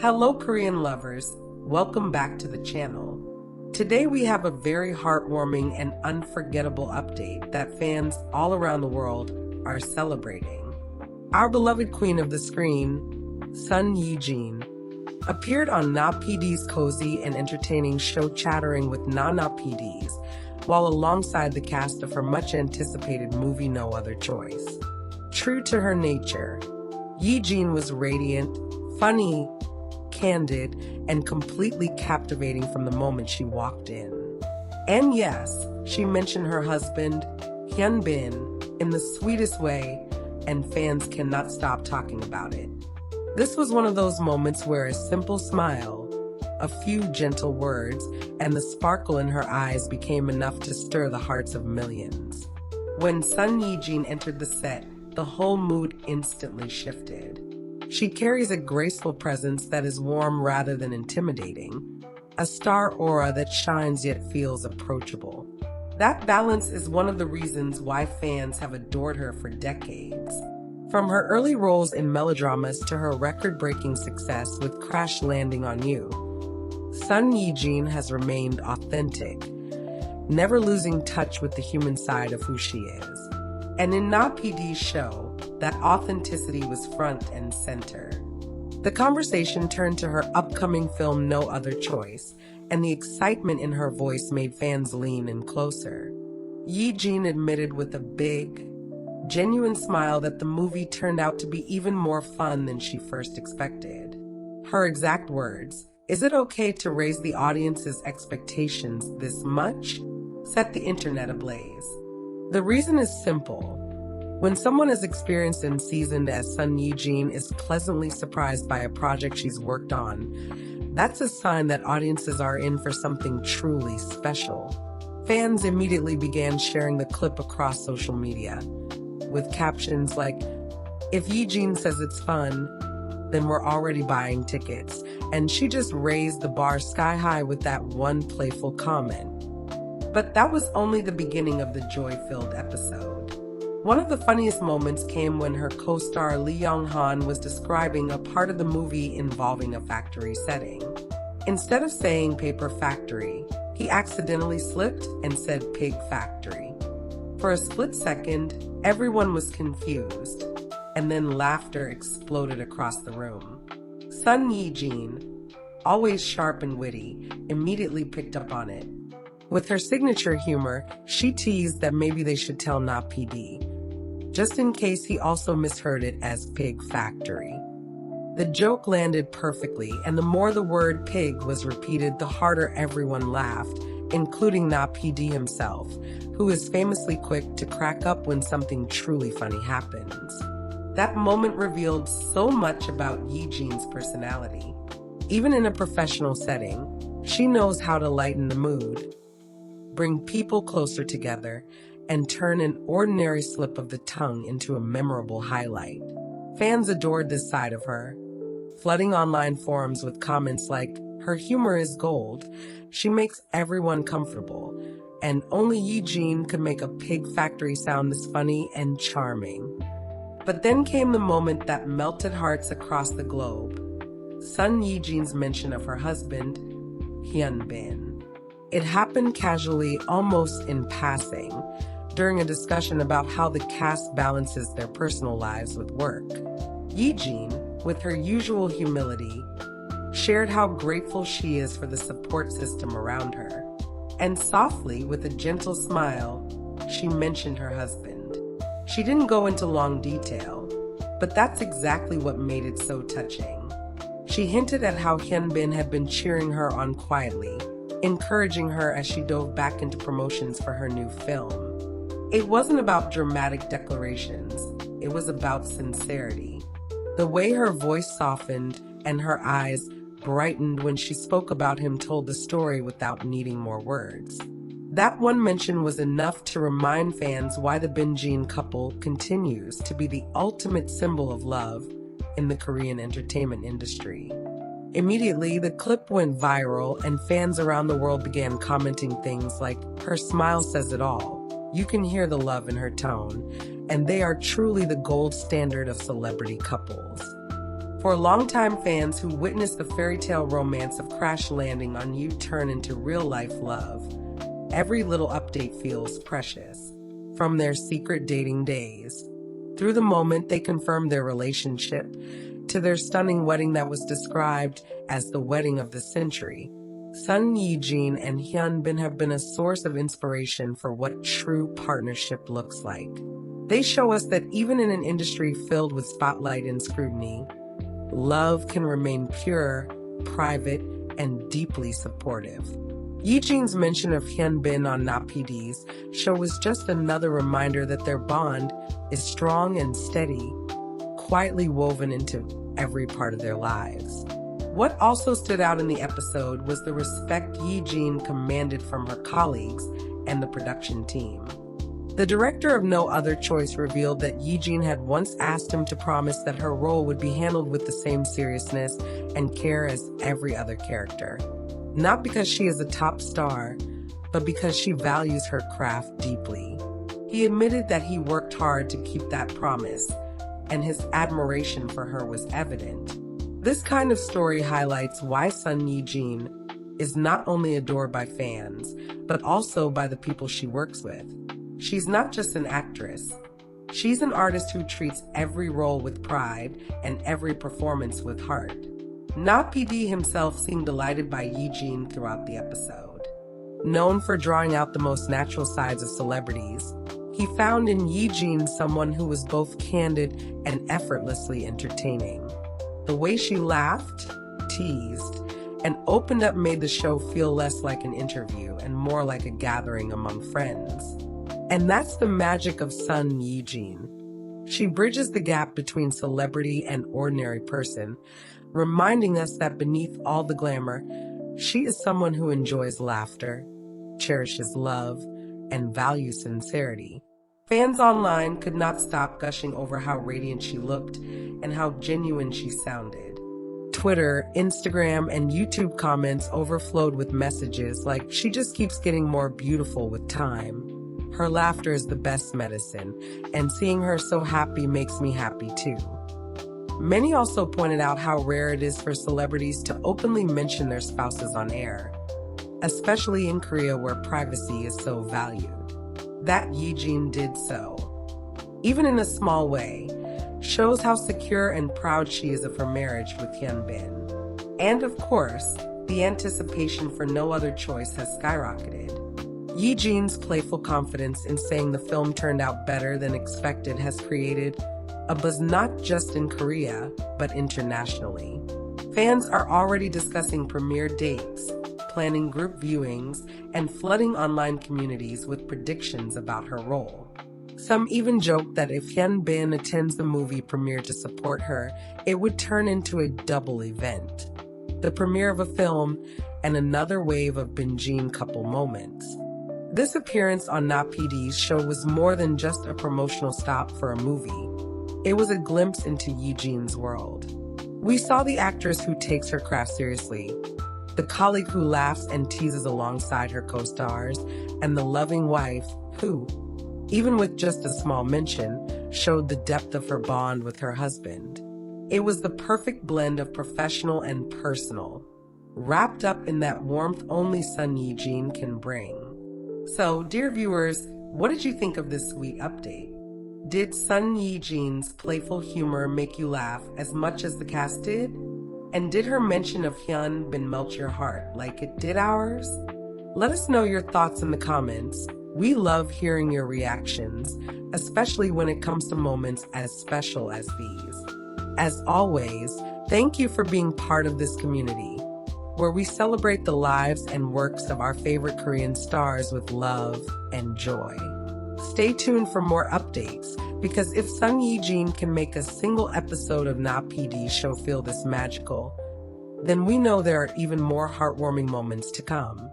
Hello Korean lovers, welcome back to the channel. Today we have a very heartwarming and unforgettable update that fans all around the world are celebrating. Our beloved queen of the screen, Son Ye-jin, appeared on Na PD's cozy and entertaining show Chattering with Na Na PDs, while alongside the cast of her much-anticipated movie No Other Choice. True to her nature, Ye-jin was radiant, funny, candid, and completely captivating from the moment she walked in. And yes, she mentioned her husband, Hyun in the sweetest way, and fans cannot stop talking about it. This was one of those moments where a simple smile, a few gentle words, and the sparkle in her eyes became enough to stir the hearts of millions. When Son Ye-jin entered the set, the whole mood instantly shifted. She carries a graceful presence that is warm rather than intimidating, a star aura that shines yet feels approachable. That balance is one of the reasons why fans have adored her for decades. From her early roles in melodramas to her record-breaking success with Crash Landing on You, Son Ye-jin has remained authentic, never losing touch with the human side of who she is. And in Na PD's show, that authenticity was front and center. The conversation turned to her upcoming film No Other Choice, and the excitement in her voice made fans lean in closer. Ye-jin admitted with a big, genuine smile that the movie turned out to be even more fun than she first expected. Her exact words, "Is it okay to raise the audience's expectations this much?" set the internet ablaze. The reason is simple. When someone as experienced and seasoned as Son Ye-jin is pleasantly surprised by a project she's worked on, that's a sign that audiences are in for something truly special. Fans immediately began sharing the clip across social media, with captions like, "If Ye-jin says it's fun, then we're already buying tickets," and she just raised the bar sky high with that one playful comment. But that was only the beginning of the joy-filled episode. One of the funniest moments came when her co-star Lee Young-han was describing a part of the movie involving a factory setting. Instead of saying paper factory, he accidentally slipped and said pig factory. For a split second, everyone was confused, and then laughter exploded across the room. Son Ye-jin, always sharp and witty, immediately picked up on it. With her signature humor, she teased that maybe they should tell Na PD, just in case he also misheard it as pig factory. The joke landed perfectly, and the more the word pig was repeated, the harder everyone laughed, including Na PD himself, who is famously quick to crack up when something truly funny happens. That moment revealed so much about Ye-jin's personality. Even in a professional setting, she knows how to lighten the mood, bring people closer together, and turn an ordinary slip of the tongue into a memorable highlight. Fans adored this side of her, flooding online forums with comments like, "Her humor is gold, she makes everyone comfortable, and only Ye-jin could make a pig factory sound this funny and charming." But then came the moment that melted hearts across the globe. Son Ye-jin's mention of her husband, Hyun. It happened casually, almost in passing, during a discussion about how the cast balances their personal lives with work. Ye-jin, with her usual humility, shared how grateful she is for the support system around her. And softly, with a gentle smile, she mentioned her husband. She didn't go into long detail, but that's exactly what made it so touching. She hinted at how Hyun had been cheering her on quietly, encouraging her as she dove back into promotions for her new film. It wasn't about dramatic declarations, it was about sincerity. The way her voice softened and her eyes brightened when she spoke about him told the story without needing more words. That one mention was enough to remind fans why the Bin-jin couple continues to be the ultimate symbol of love in the Korean entertainment industry. Immediately, the clip went viral and fans around the world began commenting things like, "Her smile says it all. You can hear the love in her tone, and they are truly the gold standard of celebrity couples." For longtime fans who witnessed the fairy tale romance of crash landing on you turn into real-life love, every little update feels precious. From their secret dating days, through the moment they confirmed their relationship, to their stunning wedding that was described as the wedding of the century, Son Ye-jin and Hyun have been a source of inspiration for what true partnership looks like. They show us that even in an industry filled with spotlight and scrutiny, love can remain pure, private, and deeply supportive. Ye-jin's mention of Hyun on Na PD's show was just another reminder that their bond is strong and steady, quietly woven into every part of their lives. What also stood out in the episode was the respect Ye-jin commanded from her colleagues and the production team. The director of No Other Choice revealed that Ye-jin had once asked him to promise that her role would be handled with the same seriousness and care as every other character. Not because she is a top star, but because she values her craft deeply. He admitted that he worked hard to keep that promise, and his admiration for her was evident. This kind of story highlights why Son Ye-jin is not only adored by fans, but also by the people she works with. She's not just an actress. She's an artist who treats every role with pride and every performance with heart. Na PD himself seemed delighted by Ye-jin throughout the episode. Known for drawing out the most natural sides of celebrities, he found in Ye-jin someone who was both candid and effortlessly entertaining. The way she laughed, teased, and opened up made the show feel less like an interview and more like a gathering among friends. And that's the magic of Son Ye-jin. She bridges the gap between celebrity and ordinary person, reminding us that beneath all the glamour, she is someone who enjoys laughter, cherishes love, and values sincerity. Fans online could not stop gushing over how radiant she looked and how genuine she sounded. Twitter, Instagram, and YouTube comments overflowed with messages like, "She just keeps getting more beautiful with time. Her laughter is the best medicine, and seeing her so happy makes me happy too." Many also pointed out how rare it is for celebrities to openly mention their spouses on air, especially in Korea where privacy is so valued. That Ye-jin did so, even in a small way, shows how secure and proud she is of her marriage with Hyun. And of course, the anticipation for No Other Choice has skyrocketed. Ye-jin's playful confidence in saying the film turned out better than expected has created a buzz not just in Korea, but internationally. Fans are already discussing premiere dates, planning group viewings, and flooding online communities with predictions about her role. Some even joke that if Hyun attends the movie premiere to support her, it would turn into a double event. The premiere of a film and another wave of binging couple moments. This appearance on Na PD's show was more than just a promotional stop for a movie. It was a glimpse into Ye-jin's world. We saw the actress who takes her craft seriously, the colleague who laughs and teases alongside her co-stars, and the loving wife who, even with just a small mention, showed the depth of her bond with her husband. It was the perfect blend of professional and personal, wrapped up in that warmth only Son Ye-jin can bring. So, dear viewers, what did you think of this sweet update? Did Son Ye-jin's playful humor make you laugh as much as the cast did? And did her mention of Hyun melt your heart like it did ours? Let us know your thoughts in the comments. We love hearing your reactions, especially when it comes to moments as special as these. As always, thank you for being part of this community, where we celebrate the lives and works of our favorite Korean stars with love and joy. Stay tuned for more updates, because if Son Ye-jin can make a single episode of Na PD's show feel this magical, then we know there are even more heartwarming moments to come.